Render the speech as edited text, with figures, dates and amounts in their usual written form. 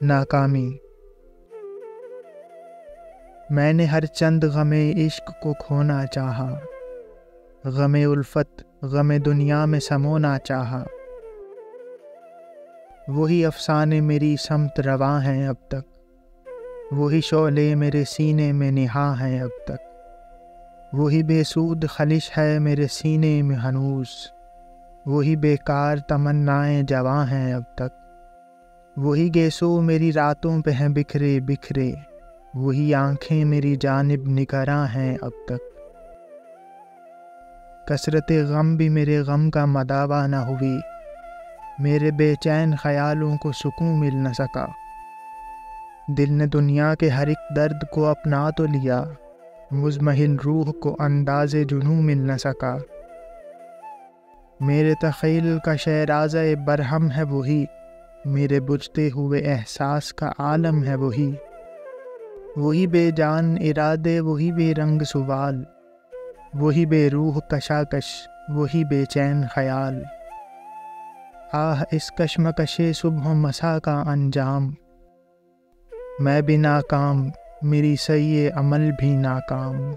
ناکامی۔ میں نے ہر چند غم عشق کو کھونا چاہا، غم الفت غم دنیا میں سمونا چاہا۔ وہی افسانے میری سمت رواں ہیں اب تک، وہی شعلے میرے سینے میں نہاں ہیں اب تک۔ وہی بے سود خلش ہے میرے سینے میں ہنوز، وہی بیکار تمنائیں جواں ہیں اب تک۔ وہی گیسو میری راتوں پہ ہیں بکھرے بکھرے، وہی آنکھیں میری جانب نگراں ہیں اب تک۔ کثرت غم بھی میرے غم کا مداوا نہ ہوئی، میرے بے چین خیالوں کو سکون مل نہ سکا۔ دل نے دنیا کے ہر ایک درد کو اپنا تو لیا، مضمحل روح کو انداز جنوں مل نہ سکا۔ میرے تخیل کا شیرازہ برہم ہے وہی، میرے بجھتے ہوئے احساس کا عالم ہے وہی۔ وہی بے جان ارادے وہی بے رنگ سوال، وہی بے روح کشاکش وہی بے چین خیال۔ آہ اس کشمکش صبح و مسا کا انجام، میں بھی ناکام میری سعی عمل بھی ناکام۔